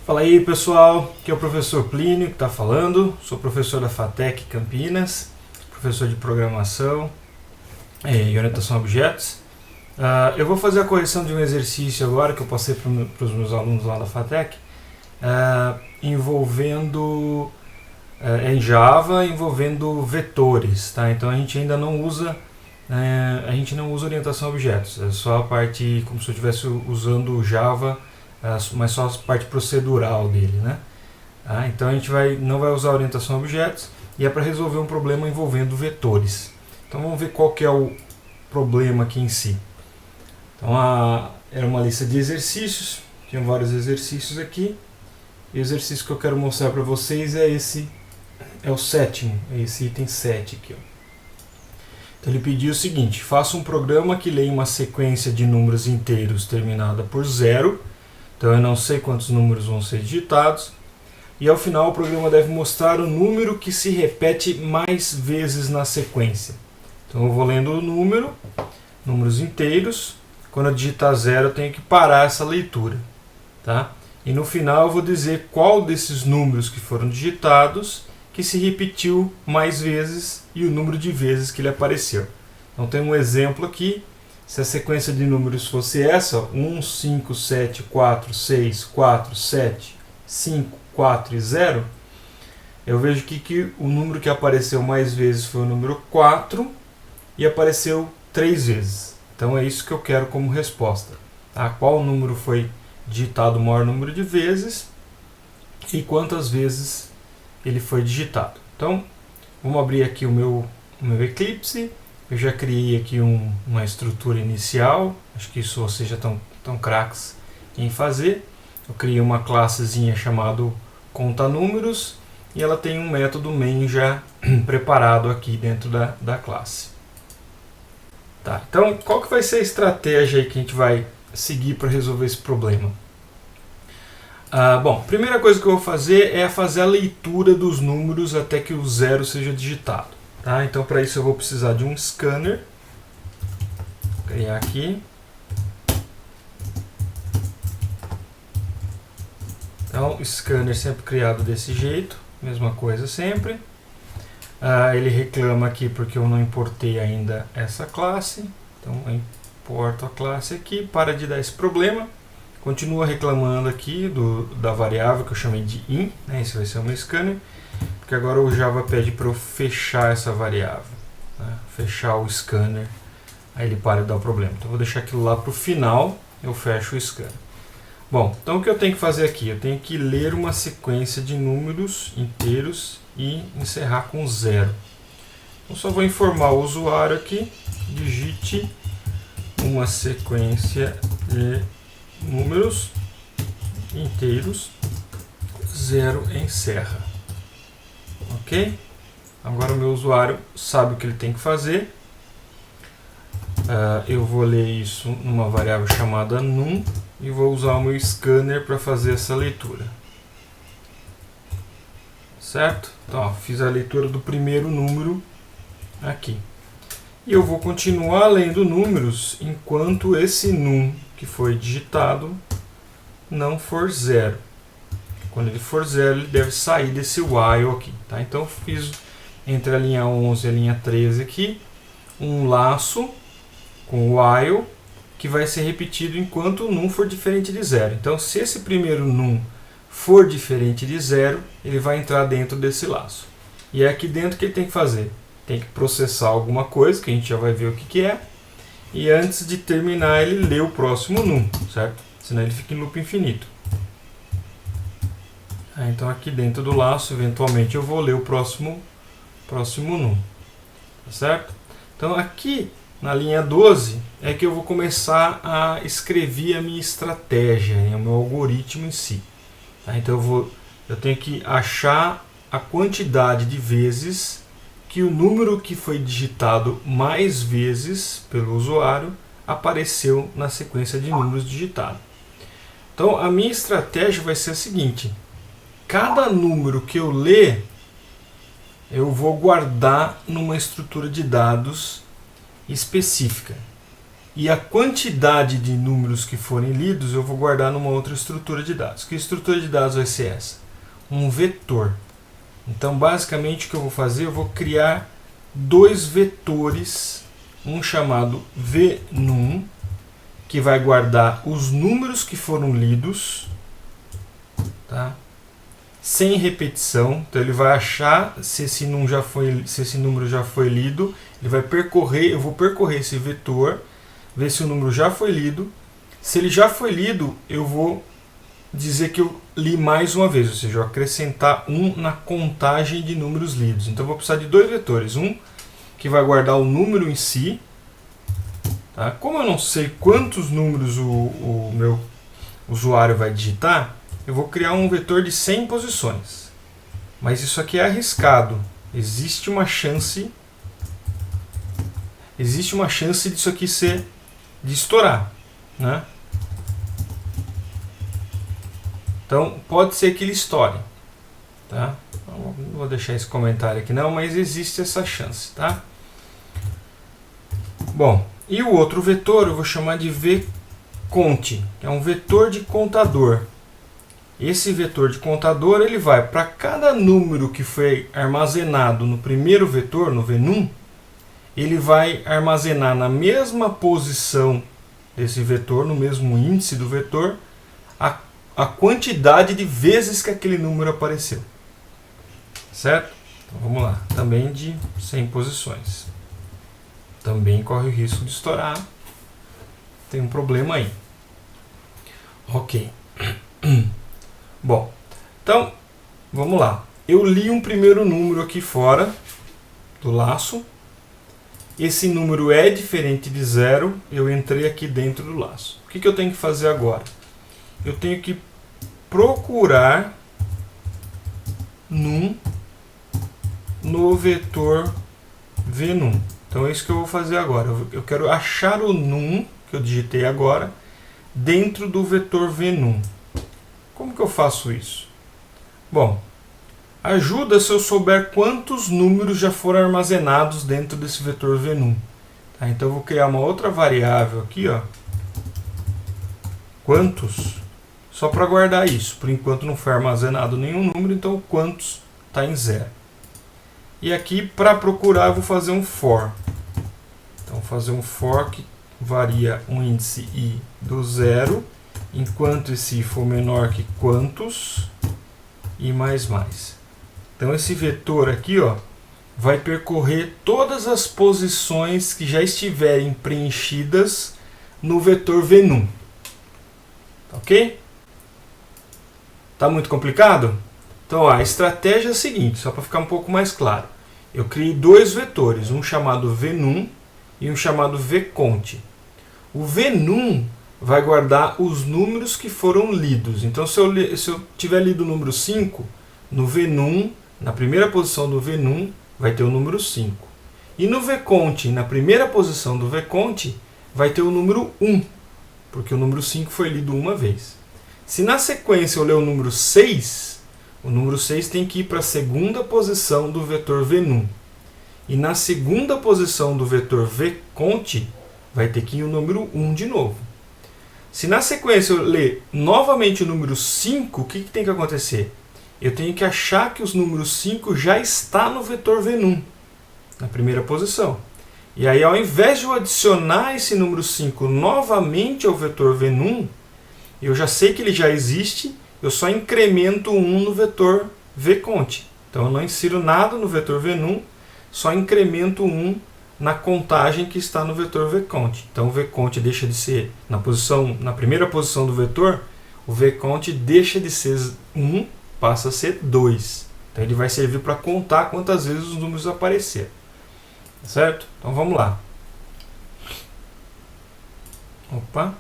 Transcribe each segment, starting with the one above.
Fala aí pessoal, aqui é o professor Plínio que está falando, sou professor da FATEC Campinas, professor de programação e orientação a objetos. Eu vou fazer a correção de um exercício agora que eu passei para os meus alunos lá da FATEC, envolvendo em Java, envolvendo vetores, tá? Então a gente ainda não usa orientação a objetos, é só a parte como se eu estivesse usando Java, mas só a parte procedural dele, né? Então a gente não vai usar orientação a objetos e é para resolver um problema envolvendo vetores. Então vamos ver qual que é o problema aqui em si. Então era uma lista de exercícios, tinha vários exercícios aqui. E o exercício que eu quero mostrar para vocês é o sétimo, é esse item 7 aqui, ó. Então ele pediu o seguinte: faça um programa que leia uma sequência de números inteiros terminada por 0. Então eu não sei quantos números vão ser digitados. E ao final o programa deve mostrar o número que se repete mais vezes na sequência. Então eu vou lendo o números inteiros. Quando eu digitar 0 eu tenho que parar essa leitura, tá? E no final eu vou dizer qual desses números que foram digitados que se repetiu mais vezes e o número de vezes que ele apareceu. Então tem um exemplo aqui. Se a sequência de números fosse essa, 1, 5, 7, 4, 6, 4, 7, 5, 4 e 0, eu vejo que o número que apareceu mais vezes foi o número 4 e apareceu 3 vezes. Então é isso que eu quero como resposta. Tá? Qual número foi digitado o maior número de vezes e quantas vezes ele foi digitado. Então, vamos abrir aqui o meu Eclipse. Eu já criei aqui uma estrutura inicial, acho que isso vocês já estão craques em fazer. Eu criei uma classezinha chamada contaNúmeros e ela tem um método main já preparado aqui dentro da classe. Tá, então, qual que vai ser a estratégia aí que a gente vai seguir para resolver esse problema? Bom, a primeira coisa que eu vou fazer é fazer a leitura dos números até que o 0 seja digitado. Tá? Então, para isso eu vou precisar de um scanner. Vou criar aqui. Então, scanner sempre criado desse jeito, mesma coisa sempre. Ele reclama aqui porque eu não importei ainda essa classe. Então, eu importo a classe aqui, para de dar esse problema. Continua reclamando aqui da variável que eu chamei de in, né? Esse vai ser o meu scanner. Porque agora o Java pede para eu fechar essa variável, né? Fechar o scanner, aí ele para de dar o problema. Então eu vou deixar aquilo lá para o final, eu fecho o scanner. Bom, então o que eu tenho que fazer aqui? Eu tenho que ler uma sequência de números inteiros e encerrar com 0. Então só vou informar o usuário aqui, digite uma sequência de números inteiros, 0 encerra. Ok? Agora o meu usuário sabe o que ele tem que fazer. Eu vou ler isso numa variável chamada num e vou usar o meu scanner para fazer essa leitura. Certo? Então, ó, fiz a leitura do primeiro número aqui. E eu vou continuar lendo números enquanto esse num que foi digitado não for 0. Quando ele for 0, ele deve sair desse while aqui. Tá? Então, eu fiz entre a linha 11 e a linha 13 aqui um laço com while que vai ser repetido enquanto o num for diferente de 0. Então, se esse primeiro num for diferente de 0, ele vai entrar dentro desse laço. E é aqui dentro que ele tem que fazer. Tem que processar alguma coisa, que a gente já vai ver o que é. E antes de terminar, ele lê o próximo num, certo? Senão ele fica em loop infinito. Então aqui dentro do laço, eventualmente eu vou ler o próximo num. Tá certo? Então aqui na linha 12 é que eu vou começar a escrever a minha estratégia, o meu algoritmo em si. Tá? Então eu tenho que achar a quantidade de vezes que o número que foi digitado mais vezes pelo usuário apareceu na sequência de números digitados. Então a minha estratégia vai ser a seguinte: cada número que eu ler, eu vou guardar numa estrutura de dados específica. e a quantidade de números que forem lidos eu vou guardar numa outra estrutura de dados. Que estrutura de dados vai ser essa? Um vetor. Então, basicamente, o que eu vou fazer? Eu vou criar dois vetores, um chamado VNum, que vai guardar os números que foram lidos, tá? Sem repetição. Então ele vai achar se esse número já foi lido, ele vai percorrer, eu vou percorrer esse vetor, ver se o número já foi lido. Se ele já foi lido, eu vou dizer que eu li mais uma vez, ou seja, eu acrescentar um na contagem de números lidos. Então eu vou precisar de dois vetores, um que vai guardar o número em si. Tá? Como eu não sei quantos números o meu usuário vai digitar, eu vou criar um vetor de 100 posições. Mas isso aqui é arriscado. Existe uma chance disso aqui de estourar, né? Então pode ser que ele estoure, tá? Não vou deixar esse comentário aqui não, mas existe essa chance, tá? Bom, e o outro vetor eu vou chamar de vCont, que é um vetor de contador. Esse vetor de contador ele vai para cada número que foi armazenado no primeiro vetor, no VNum, ele vai armazenar na mesma posição desse vetor, no mesmo índice do vetor, a quantidade de vezes que aquele número apareceu. Certo? Então vamos lá. Também de 100 posições. Também corre o risco de estourar. Tem um problema aí. Ok. Bom, então vamos lá. Eu li um primeiro número aqui fora do laço. Esse número é diferente de 0. Eu entrei aqui dentro do laço. O que eu tenho que fazer agora? Eu tenho que procurar num no vetor VNum. Então é isso que eu vou fazer agora. Eu quero achar o num que eu digitei agora dentro do vetor VNum. Como que eu faço isso? Bom, ajuda se eu souber quantos números já foram armazenados dentro desse vetor VNum. Tá? Então eu vou criar uma outra variável aqui, ó. Quantos? Só para guardar isso. Por enquanto não foi armazenado nenhum número, então o quantos está em 0. E aqui, para procurar, eu vou fazer um for. Então, vou fazer um for que varia um índice i do 0, enquanto esse i for menor que quantos, e mais. Então, esse vetor aqui, ó, vai percorrer todas as posições que já estiverem preenchidas no vetor VNum. Ok? Tá muito complicado? Então, ó, a estratégia é a seguinte, só para ficar um pouco mais claro. Eu criei dois vetores, um chamado VNum e um chamado vCont. O VNum vai guardar os números que foram lidos. Então, se eu tiver lido o número 5, no VNum, na primeira posição do VNum, vai ter o número 5. E no vCont, na primeira posição do vCont, vai ter o número 1, porque o número 5 foi lido uma vez. Se na sequência eu ler o número 6, o número 6 tem que ir para a segunda posição do vetor VNum. E na segunda posição do vetor vCont, vai ter que ir o número 1 de novo. Se na sequência eu ler novamente o número 5, o que tem que acontecer? Eu tenho que achar que os números 5 já está no vetor VNum, na primeira posição. E aí, ao invés de eu adicionar esse número 5 novamente ao vetor VNum, eu já sei que ele já existe, eu só incremento 1 no vetor vCont. Então eu não insiro nada no vetor VNum, só incremento 1 na contagem que está no vetor vCont. Então o vCont deixa de ser, na primeira posição do vetor, o vCont deixa de ser 1, passa a ser 2. Então ele vai servir para contar quantas vezes os números apareceram. Certo? Então vamos lá. Opa!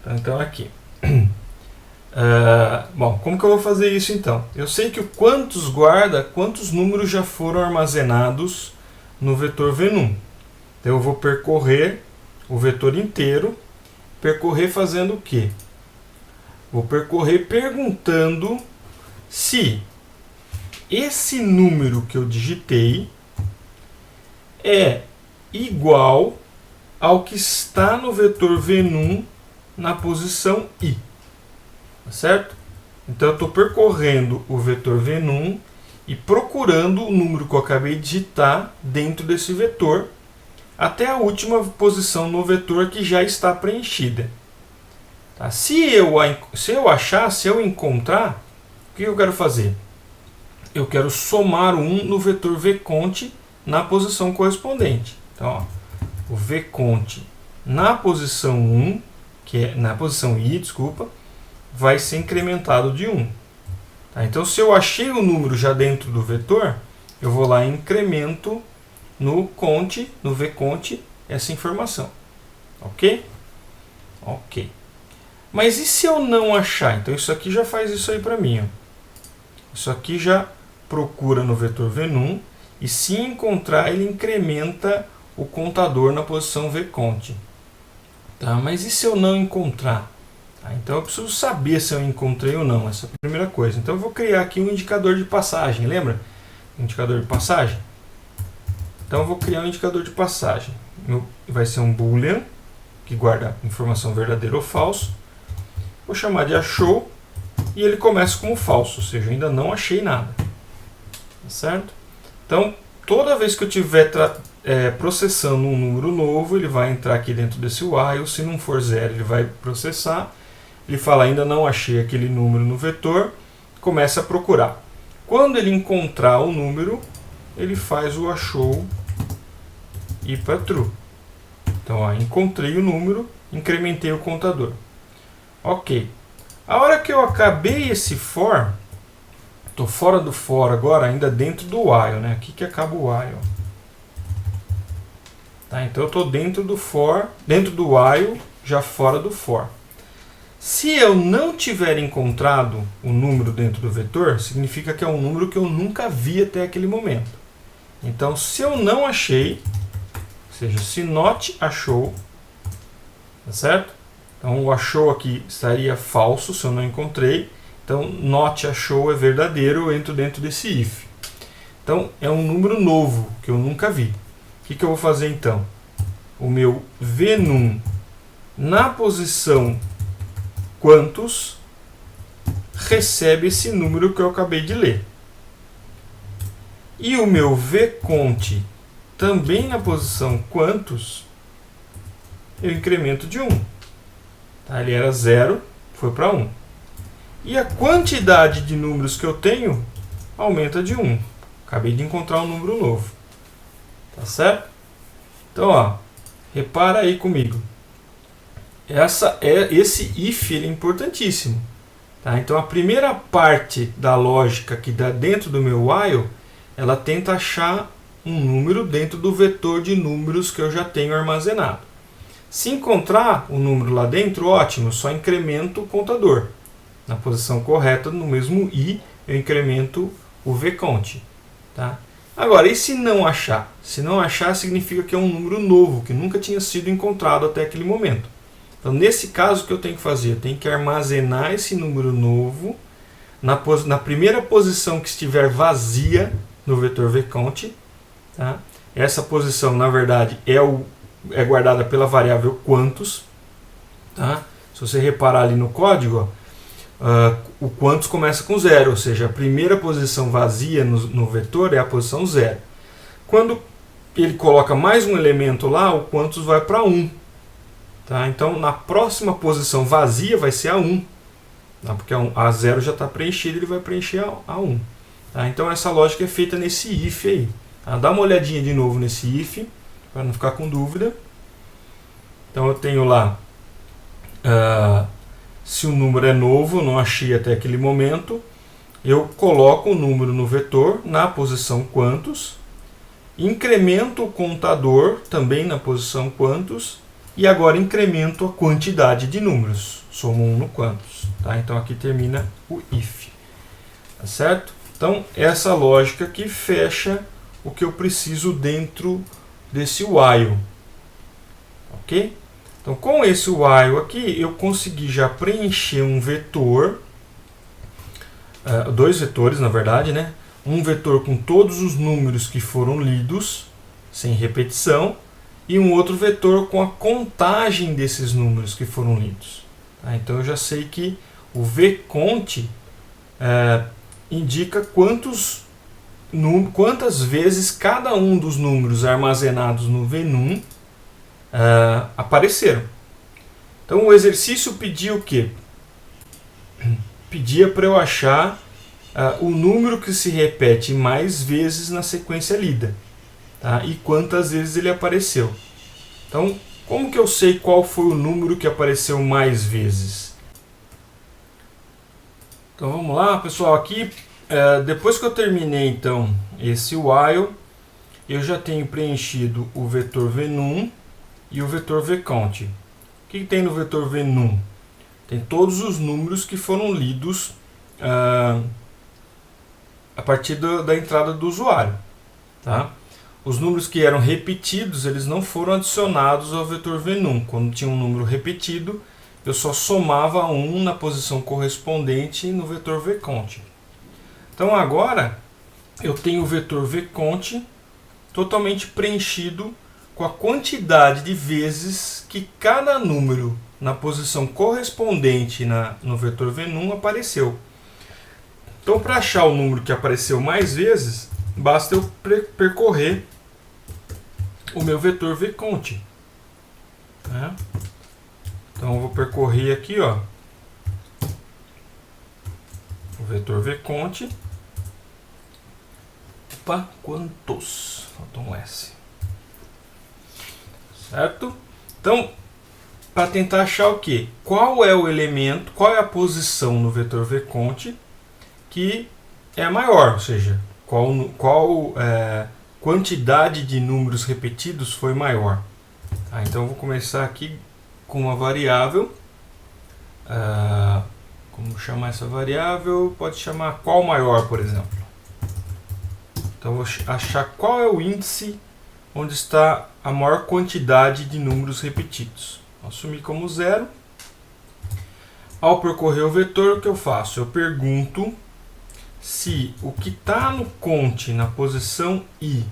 Então aqui. Bom, como que eu vou fazer isso então? Eu sei que o quantos guarda quantos números já foram armazenados no vetor VNum. Então eu vou percorrer o vetor inteiro. Percorrer fazendo o quê? Vou percorrer perguntando se esse número que eu digitei é igual ao que está no vetor v_num na posição i. Tá certo? Então eu estou percorrendo o vetor v_num e procurando o número que eu acabei de digitar dentro desse vetor até a última posição no vetor que já está preenchida. Tá? Se eu encontrar, o que eu quero fazer? Eu quero somar 1 no vetor vconte na posição correspondente. Então, ó, o vconte na posição 1, que é na posição i, desculpa, vai ser incrementado de 1. Tá? Então, se eu achei o número já dentro do vetor, eu vou lá e incremento no vconte, essa informação. Ok? Ok. Mas e se eu não achar? Então, isso aqui já faz isso aí para mim. Ó. Isso aqui já procura no vetor v_num e, se encontrar, ele incrementa o contador na posição vconte. Tá? Mas e se eu não encontrar? Tá? Então, eu preciso saber se eu encontrei ou não. Essa é a primeira coisa. Então, eu vou criar aqui um indicador de passagem. Lembra? Indicador de passagem? Então, eu vou criar um indicador de passagem. Vai ser um boolean, que guarda informação verdadeira ou falso. Vou chamar de achou e ele começa como falso, ou seja, ainda não achei nada. Tá certo? Então, toda vez que eu estiver processando um número novo, ele vai entrar aqui dentro desse while. Se não for 0, ele vai processar. Ele fala, ainda não achei aquele número no vetor, começa a procurar. Quando ele encontrar o número, ele faz o achou e para true. Então, ó, encontrei o número, incrementei o contador. Ok. A hora que eu acabei esse for, estou fora do for agora, ainda dentro do while, né? Aqui que acaba o while. Tá? Então eu estou dentro do for, dentro do while, já fora do for. Se eu não tiver encontrado o número dentro do vetor, significa que é um número que eu nunca vi até aquele momento. Então, se eu não achei, ou seja, se not achou, tá certo? Então, o achou aqui estaria falso se eu não encontrei. Então, not achou é verdadeiro, eu entro dentro desse if. Então, é um número novo que eu nunca vi. O que eu vou fazer então? O meu v_num na posição quantos recebe esse número que eu acabei de ler. E o meu vconte também na posição quantos eu incremento de 1. Tá? Ele era 0, foi para 1. E a quantidade de números que eu tenho aumenta de 1. Acabei de encontrar um número novo. Tá certo? Então, ó, repara aí comigo. Esse if ele é importantíssimo. Tá? Então, a primeira parte da lógica que dá dentro do meu while, ela tenta achar um número dentro do vetor de números que eu já tenho armazenado. Se encontrar o número lá dentro, ótimo, só incremento o contador. Na posição correta, no mesmo i, eu incremento o vconte. Tá? Agora, e se não achar? Se não achar, significa que é um número novo, que nunca tinha sido encontrado até aquele momento. Então, nesse caso, o que eu tenho que fazer? Eu tenho que armazenar esse número novo na primeira posição que estiver vazia no vetor vconte. Tá? Essa posição, na verdade, é guardada pela variável quantos. Tá? Se você reparar ali no código, o quantos começa com 0, ou seja, a primeira posição vazia no vetor é a posição 0. Quando ele coloca mais um elemento lá, o quantos vai para 1. Tá? Então, na próxima posição vazia vai ser a 1. Tá? Porque a 0 já está preenchida, ele vai preencher a 1. Tá? Então, essa lógica é feita nesse if aí. Tá? Dá uma olhadinha de novo nesse if, para não ficar com dúvida. Então, eu tenho lá, se o número é novo, não achei até aquele momento, eu coloco o número no vetor, na posição quantos, incremento o contador, também na posição quantos, e agora incremento a quantidade de números, somo 1 no quantos. Tá? Então, aqui termina o if. Tá certo? Então, essa lógica que fecha o que eu preciso dentro desse while. Ok? Então, com esse while aqui, eu consegui já preencher um vetor, dois vetores, na verdade, né? Um vetor com todos os números que foram lidos, sem repetição, e um outro vetor com a contagem desses números que foram lidos. Tá? Então eu já sei que o vconte indica quantas vezes cada um dos números armazenados no venum apareceram. Então o exercício pedia o quê? Pedia para eu achar o número que se repete mais vezes na sequência lida, tá? E quantas vezes ele apareceu. Então, como que eu sei qual foi o número que apareceu mais vezes? Então vamos lá, pessoal. Aqui, depois que eu terminei então esse while, eu já tenho preenchido o vetor venum e o vetor vcount. O que tem no vetor venum? Tem todos os números que foram lidos a partir da entrada do usuário. Tá? Os números que eram repetidos, eles não foram adicionados ao vetor venum. Quando tinha um número repetido, eu só somava um na posição correspondente no vetor vcount. Então agora eu tenho o vetor vcount totalmente preenchido com a quantidade de vezes que cada número na posição correspondente no vetor venum apareceu. Então, para achar o número que apareceu mais vezes, basta eu percorrer o meu vetor vcount. Né? Então, eu vou percorrer aqui, ó, o vetor vcount. Opa, quantos? Faltou um S. Certo? Então, para tentar achar o quê? Qual é o elemento, qual é a posição no vetor vcount que é maior, ou seja, qual quantidade de números repetidos foi maior. Tá, então eu vou começar aqui com uma variável. Como chamar essa variável? Pode chamar qual maior, por exemplo. Então eu vou achar qual é o índice onde está a maior quantidade de números repetidos. Vou assumir como 0. Ao percorrer o vetor, o que eu faço? Eu pergunto se o que está no count, na posição i,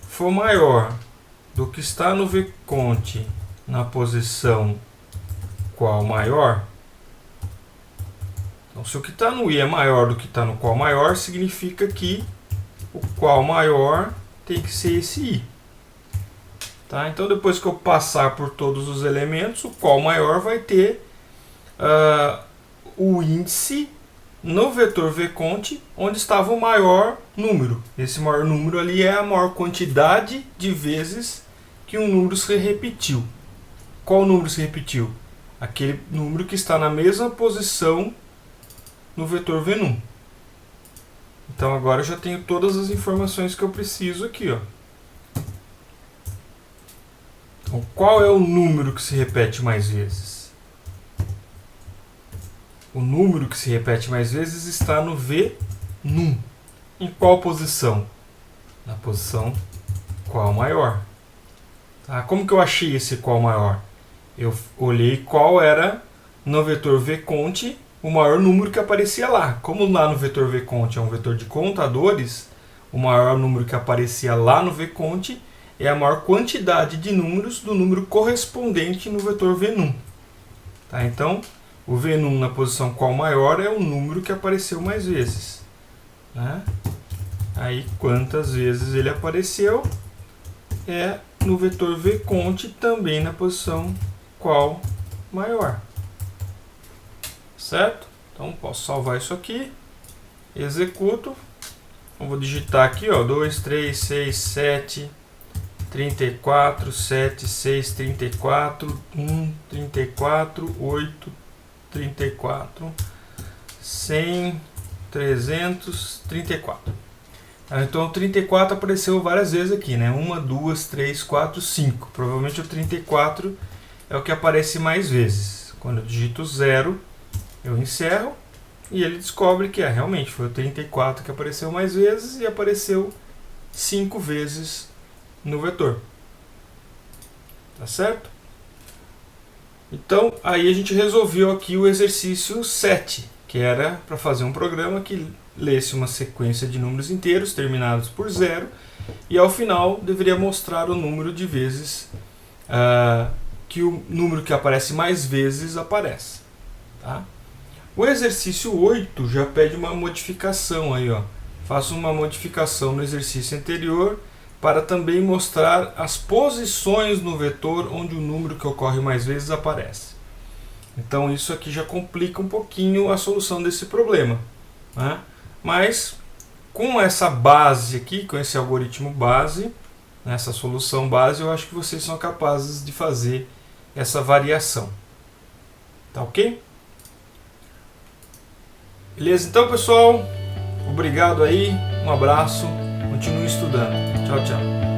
for maior do que está no vcount, na posição qual maior. Então, se o que está no i é maior do que está no qual maior, significa que o qual maior tem que ser esse i. Tá? Então, depois que eu passar por todos os elementos, o qual maior vai ter o índice no vetor vcount onde estava o maior número. Esse maior número ali é a maior quantidade de vezes que um número se repetiu. Qual número se repetiu? Aquele número que está na mesma posição no vetor venum. Então agora eu já tenho todas as informações que eu preciso aqui, ó. Então, qual é o número que se repete mais vezes? O número que se repete mais vezes está no venum. Em qual posição? Na posição qual maior. Tá? Como que eu achei esse qual maior? Eu olhei qual era no vetor vcount o maior número que aparecia lá. Como lá no vetor vcount é um vetor de contadores, o maior número que aparecia lá no vcount é a maior quantidade de números do número correspondente no vetor venum. Tá? Então, o venum na posição qual maior é o número que apareceu mais vezes. Né? Aí, quantas vezes ele apareceu é no vetor vcount também na posição qual maior. Certo? Então, posso salvar isso aqui. Executo. Eu vou digitar aqui, ó, 2, 3, 6, 7, 34, 7, 6, 34, 1, 34, 8, 34, 100, 300, 34. Então o 34 apareceu várias vezes aqui, né? 1, 2, 3, 4, 5. Provavelmente o 34 é o que aparece mais vezes. Quando eu digito 0, eu encerro e ele descobre que realmente foi o 34 que apareceu mais vezes e apareceu 5 vezes no vetor. Tá certo? Então, aí a gente resolveu aqui o exercício 7, que era para fazer um programa que lesse uma sequência de números inteiros terminados por 0 e ao final deveria mostrar o número de vezes que o número que aparece mais vezes aparece. Tá? O exercício 8 já pede uma modificação aí, ó. Faço uma modificação no exercício anterior para também mostrar as posições no vetor onde o número que ocorre mais vezes aparece. Então isso aqui já complica um pouquinho a solução desse problema, né? Mas com essa base aqui, com esse algoritmo base, essa solução base, eu acho que vocês são capazes de fazer essa variação. Tá ok? Beleza? Então, pessoal, obrigado aí, um abraço, continue estudando. Tchau, tchau.